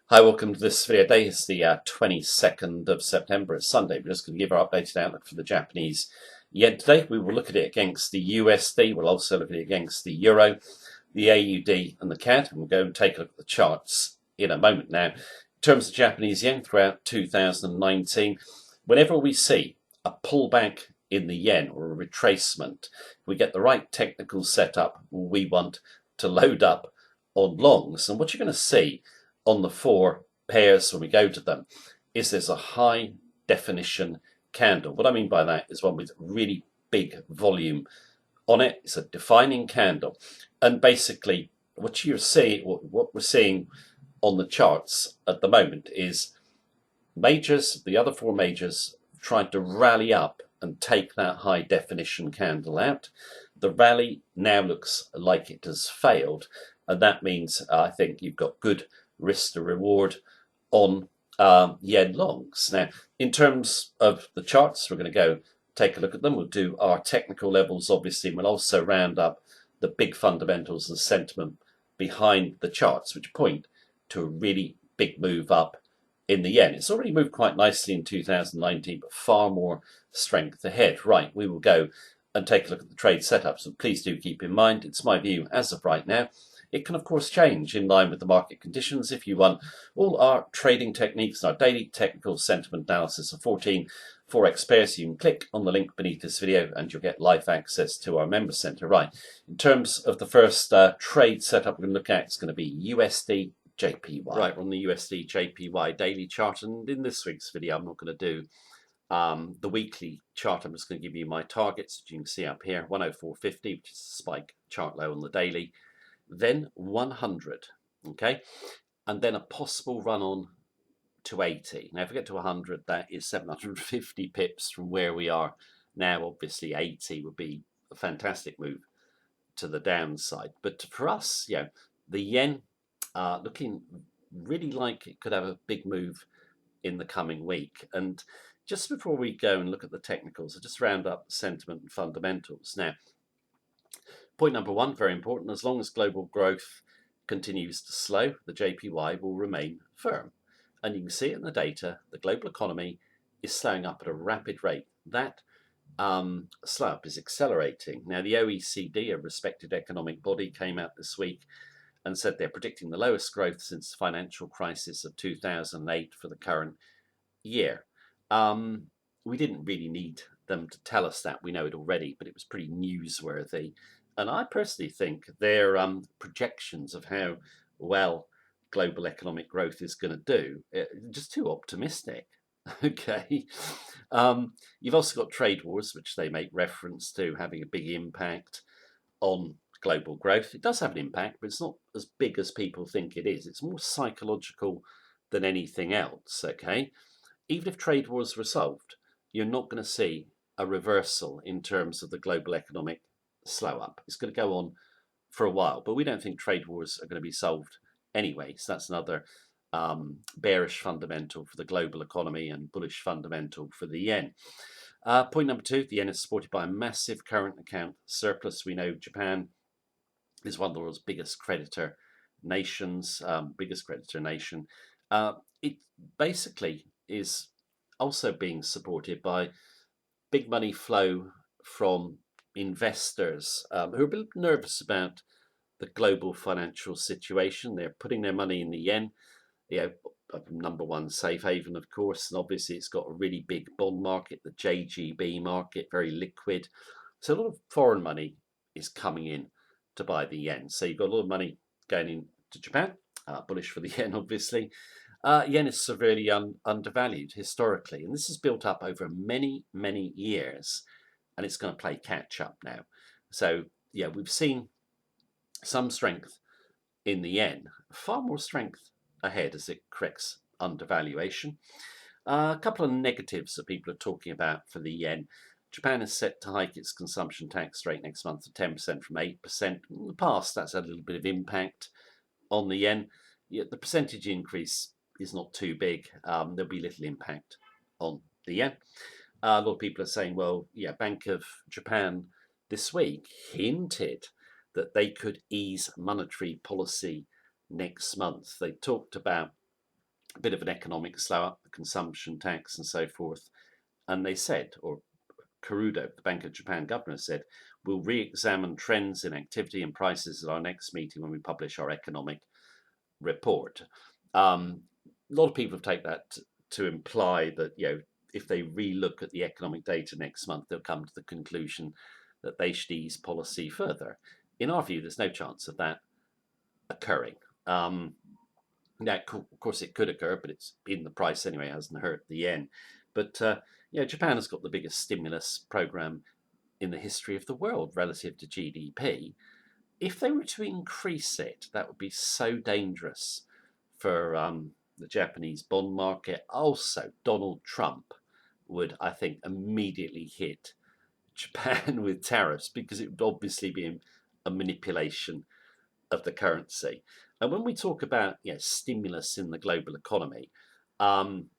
Hi, welcome to this video day. It's the 22nd of September. It's Sunday. We're just going to give our updated outlook for the Japanese yen today. We will look at it against the USD. We'll also look at it against the Euro, the AUD and the CAD. And we'll go and take a look at the charts in a moment. Now, in terms of Japanese yen throughout 2019, whenever we see a pullback in the yen or a retracement, we get the right technical setup, we want to load up on longs. And what you're going to see on the four pairs when we go to them is there's a high definition candle. What I mean by that is one with really big volume on it. It's a defining candle, and basically what you're seeing, what we're seeing on the charts at the moment is majors, the other four majors, trying to rally up and take that high definition candle out. The rally now looks like it has failed, and that means I think you've got good risk to reward on yen longs. Now, in terms of the charts, we're going to go take a look at them. We'll do our technical levels, obviously, and we'll also round up the big fundamentals and sentiment behind the charts, which point to a really big move up in the yen. It's already moved quite nicely in 2019, but far more strength ahead. Right, we will go and take a look at the trade setup. So please do keep in mind, it's my view as of right now. It can, of course, change in line with the market conditions. If you want all our trading techniques and our daily technical sentiment analysis of 14 Forex pairs, you can click on the link beneath this video and you'll get live access to our member center. Right, in terms of the first trade setup we're going to look at, it's going to be USD JPY. Right, we're on the USD JPY daily chart, and in this week's video I'm not going to do the weekly chart. I'm just going to give you my targets, which you can see up here, 104.50, which is a spike chart low on the daily, then 100, okay, and then a possible run on to 80. Now if we get to 100, that is 750 pips from where we are now. Obviously 80 would be a fantastic move to the downside, but for us, the yen looking really like it could have a big move in the coming week. And just before we go and look at the technicals, I'll just round up sentiment and fundamentals. Now, point number one, very important, as long as global growth continues to slow, the JPY will remain firm. And you can see it in the data, the global economy is slowing up at a rapid rate. That slow up is accelerating. Now, the OECD, a respected economic body, came out this week and said they're predicting the lowest growth since the financial crisis of 2008 for the current year. We didn't really need them to tell us that. We know it already, but it was pretty newsworthy. And I personally think their projections of how well global economic growth is going to do, just too optimistic. Okay. You've also got trade wars, which they make reference to having a big impact on global growth. It does have an impact, but it's not as big as people think it is. It's more psychological than anything else, okay? Even if trade wars were solved, you're not going to see a reversal in terms of the global economic slow up. It's going to go on for a while, but we don't think trade wars are going to be solved anyway. So that's another bearish fundamental for the global economy and bullish fundamental for the yen. Point number two, the yen is supported by a massive current account surplus. We know Japan is one of the world's biggest creditor nations, It basically is also being supported by big money flow from investors who are a bit nervous about the global financial situation. They're putting their money in the yen, number one safe haven, of course, and obviously it's got a really big bond market, the JGB market, very liquid. So a lot of foreign money is coming in to buy the yen. So you've got a lot of money going into Japan, bullish for the yen, obviously. Yen is severely undervalued historically, and this has built up over many, many years, and it's going to play catch up now. So, we've seen some strength in the yen, far more strength ahead as it corrects undervaluation. A couple of negatives that people are talking about for the yen. Japan is set to hike its consumption tax rate next month to 10% from 8%. In the past, that's had a little bit of impact on the yen. The percentage increase is not too big. There'll be little impact on the yen. A lot of people are saying, well, Bank of Japan this week hinted that they could ease monetary policy next month. They talked about a bit of an economic slow up, the consumption tax and so forth. And they said, or Kurudo, the Bank of Japan governor, said, we'll re-examine trends in activity and prices at our next meeting when we publish our economic report. A lot of people have taken that to imply that, if they re-look at the economic data next month, they'll come to the conclusion that they should ease policy further. In our view, there's no chance of that occurring. Now, of course, it could occur, but it's in the price anyway, hasn't hurt the yen. But Japan has got the biggest stimulus program in the history of the world relative to GDP. If they were to increase it, that would be so dangerous for the Japanese bond market. Also, Donald Trump would, I think, immediately hit Japan with tariffs, because it would obviously be a manipulation of the currency. And when we talk about stimulus in the global economy, and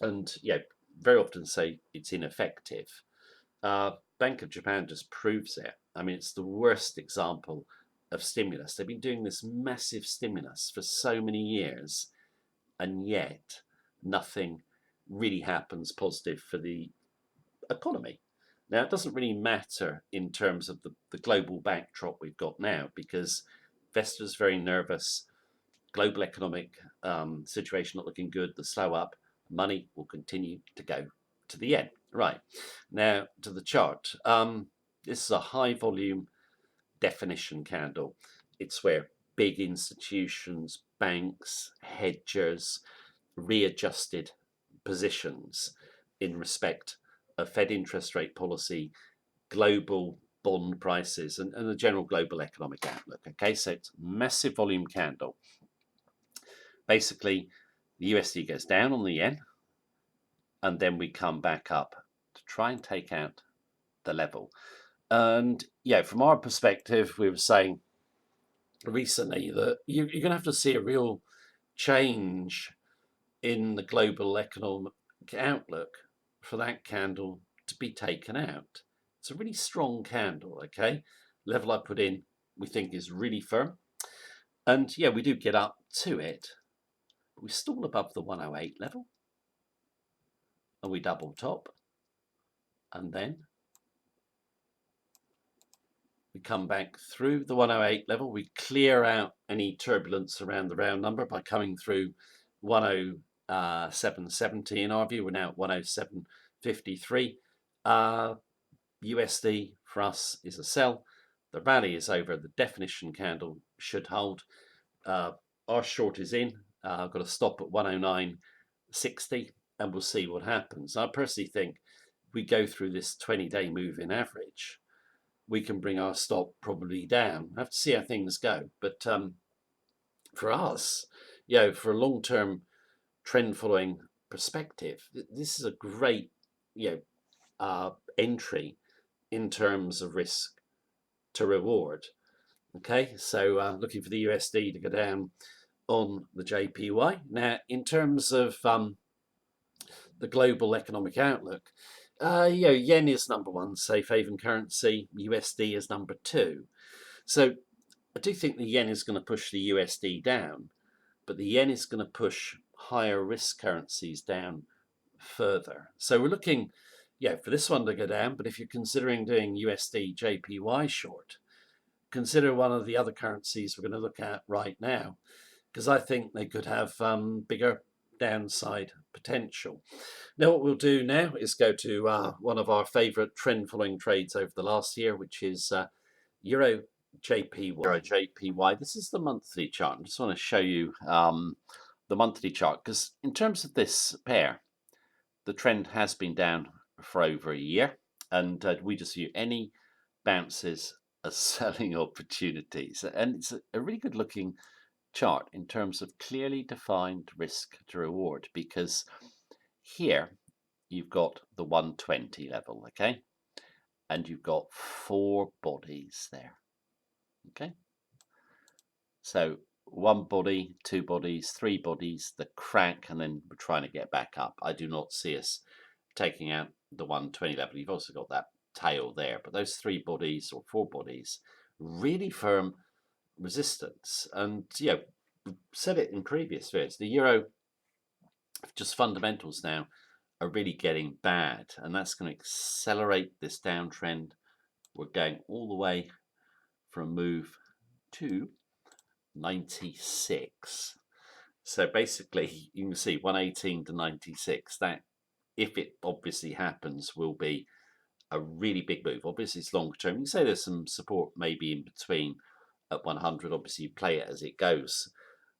very often say it's ineffective, Bank of Japan just proves it. I mean, it's the worst example of stimulus. They've been doing this massive stimulus for so many years, and yet nothing really happens positive for the economy. Now, it doesn't really matter in terms of the global backdrop we've got now, because investors are very nervous. Global economic situation not looking good. The slow up, money will continue to go to the yen. Right, now to the chart. This is a high volume definition candle. It's where big institutions, banks, hedgers readjusted positions in respect of Fed interest rate policy, global bond prices, and the general global economic outlook. Okay, so it's massive volume candle. Basically, the USD goes down on the yen, and then we come back up to try and take out the level. And from our perspective, we were saying recently that you're going to have to see a real change in the global economic outlook for that candle to be taken out. It's a really strong candle, okay? Level I put in, we think is really firm. And we do get up to it, but we're still above the 108 level. And we double top. And then we come back through the 108 level. We clear out any turbulence around the round number by coming through 107.70 in our view. We're now at 107.53. USD for us is a sell. The rally is over. The definition candle should hold. Our short is in. I've got to stop at 109.60, and we'll see what happens. I personally think if we go through this 20-day moving average, we can bring our stop probably down. I have to see how things go. But for us, for a long-term trend following perspective, this is a great entry in terms of risk to reward. Okay, so looking for the USD to go down on the JPY. Now, in terms of the global economic outlook, yen is number one safe haven currency. USD is number two. So I do think the yen is going to push the USD down, but the yen is going to push higher risk currencies down further. So we're looking, for this one to go down. But if you're considering doing USD JPY short, consider one of the other currencies we're going to look at right now, because I think they could have bigger downside potential. Now, what we'll do now is go to one of our favorite trend following trades over the last year, which is Euro JPY. Euro JPY. This is the monthly chart. I just want to show you the monthly chart, because in terms of this pair, the trend has been down for over a year, and we just view any bounces as selling opportunities. And it's a really good looking chart in terms of clearly defined risk to reward, because here you've got the 120 level, okay, and you've got 4 bodies there, okay, so 1 body, 2 bodies, 3 bodies, the crack, and then we're trying to get back up. I do not see us taking out the 120 level. You've also got that tail there, but those 3 bodies or 4 bodies, really firm resistance. And we've said it in previous videos, the euro Just fundamentals now are really getting bad, and that's going to accelerate this downtrend. We're going all the way for a move to 96. So basically, you can see 118 to 96. That, if it obviously happens, will be a really big move. Obviously, it's longer term. You can say there's some support maybe in between at 100. Obviously, you play it as it goes,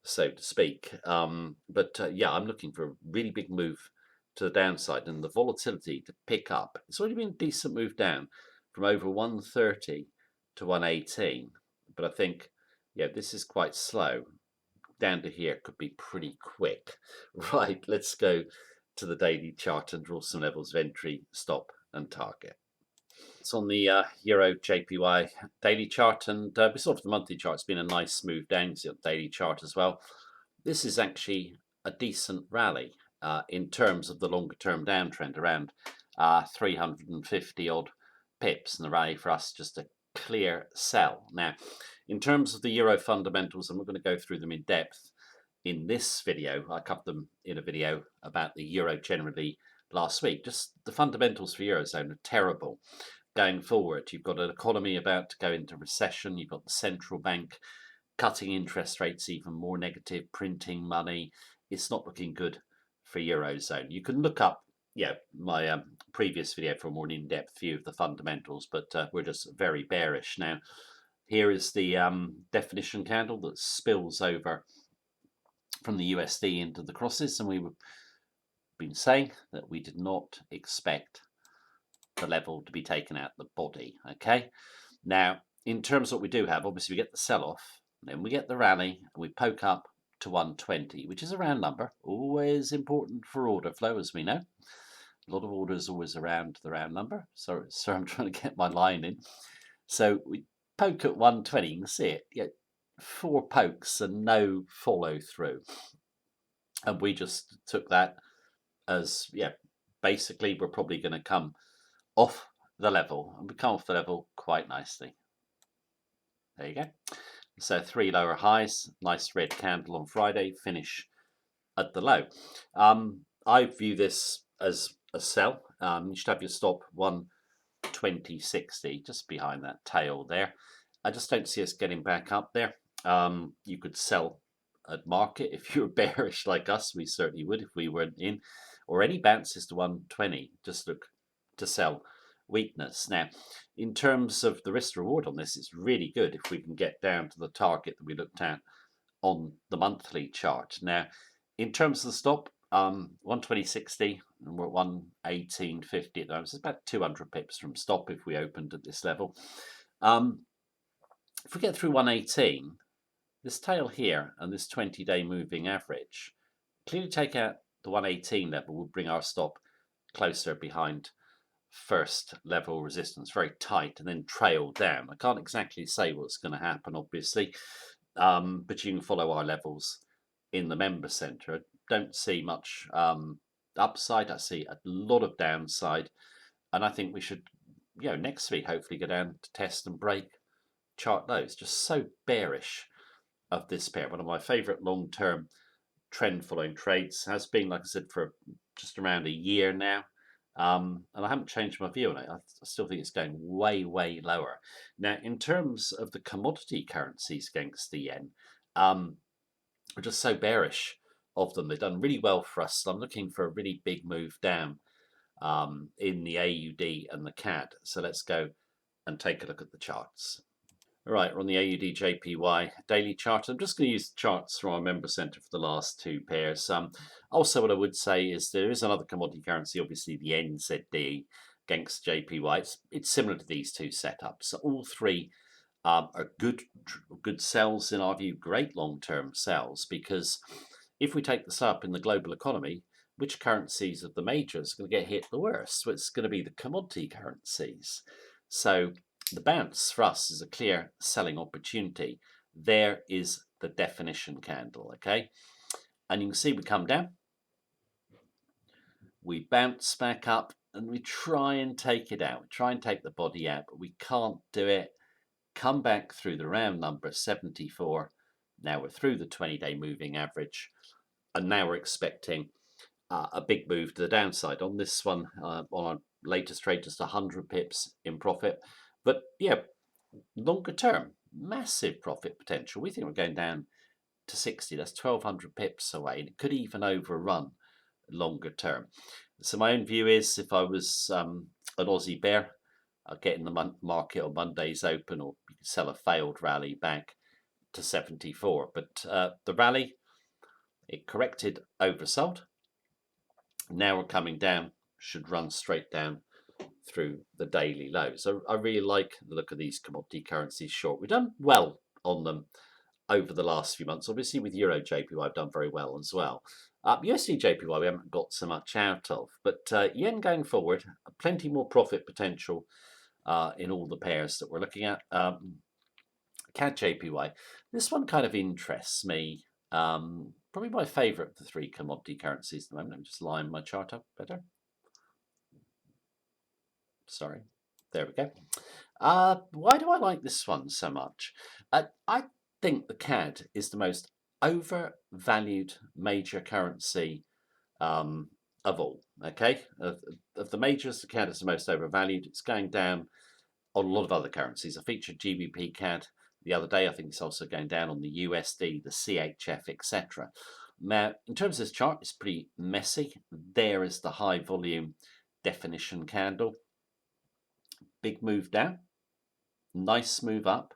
so to speak. But yeah, I'm looking for a really big move to the downside and the volatility to pick up. It's already been a decent move down from over 130 to 118, but I think, yeah, this is quite slow. Down to here could be pretty quick. Right, let's go to the daily chart and draw some levels of entry, stop, and target. It's on the Euro JPY daily chart, and we saw for the monthly chart, it's been a nice move down. You see on the daily chart as well. This is actually a decent rally in terms of the longer term downtrend, around 350 odd pips, and the rally for us just a clear sell. Now, in terms of the euro fundamentals, and we're going to go through them in depth in this video. I covered them in a video about the euro generally last week. Just the fundamentals for eurozone are terrible going forward. You've got an economy about to go into recession. You've got the central bank cutting interest rates even more negative, printing money. It's not looking good for eurozone. You can look up, yeah, my previous video for a more in-depth view of the fundamentals, but we're just very bearish now. Here is the definition candle that spills over from the USD into the crosses, and we've been saying that we did not expect the level to be taken out the body. Okay, now in terms of what we do have, obviously we get the sell-off, then we get the rally, and we poke up to 120, which is a round number, always important for order flow, as we know. A lot of orders always around the round number. So I'm trying to get my line in. So we poke at 120, you can see it. Yeah, 4 pokes and no follow through. And we just took that as, yeah, basically we're probably going to come off the level, and we come off the level quite nicely. There you go. So 3 lower highs, nice red candle on Friday, finish at the low. I view this as a sell. You should have your stop 120.60, just behind that tail there. I just don't see us getting back up there. You could sell at market if you were bearish like us. We certainly would if we weren't in. Or any bounces to 120, just look to sell weakness. Now, in terms of the risk reward on this, it's really good if we can get down to the target that we looked at on the monthly chart. Now, in terms of the stop, 120.60, and we're at 118.50 at the moment. It's about 200 pips from stop if we opened at this level. If we get through 118, this tail here and this 20-day moving average, clearly take out the 118 level, will bring our stop closer behind first level resistance, very tight, and then trail down. I can't exactly say what's going to happen, obviously, but you can follow our levels in the member centre. I don't see much upside. I see a lot of downside, and I think we should, next week hopefully go down to test and break chart lows. Just so bearish of this pair. One of my favourite long-term trend following trades has been, like I said, for just around a year now. And I haven't changed my view on it. I still think it's going way, way lower. Now, in terms of the commodity currencies against the yen, we're just so bearish of them. They've done really well for us. So I'm looking for a really big move down in the AUD and the CAD. So let's go and take a look at the charts. All right, we're on the AUD JPY daily chart. I'm just going to use charts from our member centre for the last 2 pairs. Also, what I would say is there is another commodity currency, obviously the NZD against JPY. It's similar to these 2 setups. So all 3 are good sells in our view, great long-term sells, because if we take this up in the global economy, which currencies of the majors are going to get hit the worst? Well, it's going to be the commodity currencies. So the bounce for us is a clear selling opportunity. There is the definition candle, okay? And you can see we come down, we bounce back up, and we try and take it out. We try and take the body out, but we can't do it. Come back through the round number 74. Now we're through the 20-day moving average, and now we're expecting a big move to the downside on this one. On our latest trade, just 100 pips in profit. But yeah, longer term, massive profit potential. We think we're going down to 60. That's 1,200 pips away, and it could even overrun longer term. So my own view is, if I was an Aussie bear, I'd get in the market on Monday's open, or you could sell a failed rally back to 74. But the rally, it corrected, oversold. Now we're coming down, should run straight down through the daily low. So I really like the look of these commodity currencies short. We've done well on them over the last few months. Obviously with Euro JPY, I've done very well as well. USD JPY, we haven't got so much out of, but yen going forward, plenty more profit potential in all the pairs that we're looking at. CAD JPY, this one kind of interests me. Probably my favourite of the three commodity currencies at the moment. Let me just line my chart up better. Sorry, there we go. Why do I like this one so much? I think the CAD is the most overvalued major currency of all. Okay, of the majors, the CAD is the most overvalued. It's going down on a lot of other currencies. I featured GBP CAD the other day. I think it's also going down on the USD, the CHF, etc. Now, in terms of this chart, it's pretty messy. There is the high volume definition candle. Big move down, nice move up,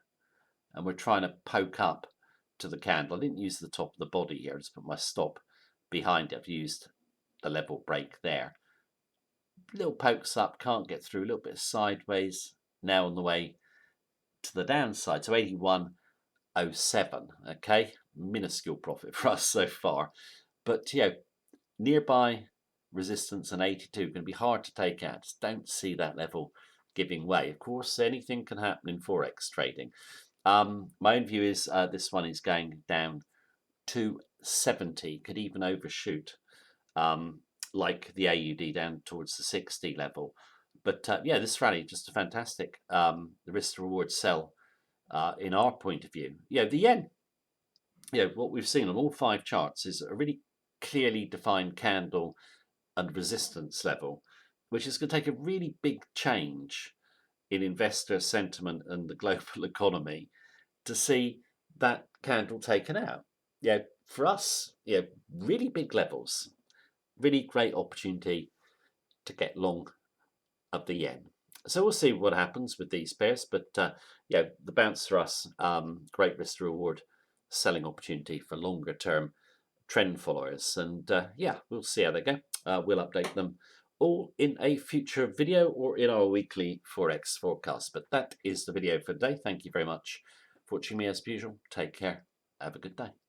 and we're trying to poke up to the candle. I didn't use the top of the body here. I just put my stop behind it. I've used the level break there. Little pokes up, can't get through. A little bit of sideways. Now on the way to the downside. So 81.07. Okay, minuscule profit for us so far. But nearby resistance and 82 going to be hard to take out. Just don't see that level giving way. Of course, anything can happen in forex trading. My own view is this one is going down to 70, could even overshoot, like the AUD down towards the 60 level. But this rally just a fantastic. The risk to reward sell in our point of view. The yen. What we've seen on all 5 charts is a really clearly defined candle and resistance level, which is going to take a really big change in investor sentiment and the global economy to see that candle taken out. For us, really big levels, really great opportunity to get long of the yen. So we'll see what happens with these pairs, but the bounce for us, great risk to reward selling opportunity for longer term trend followers, and we'll see how they go. We'll update them all in a future video or in our weekly forex forecast. But that is the video for today. Thank you very much for watching me as usual. Take care. Have a good day.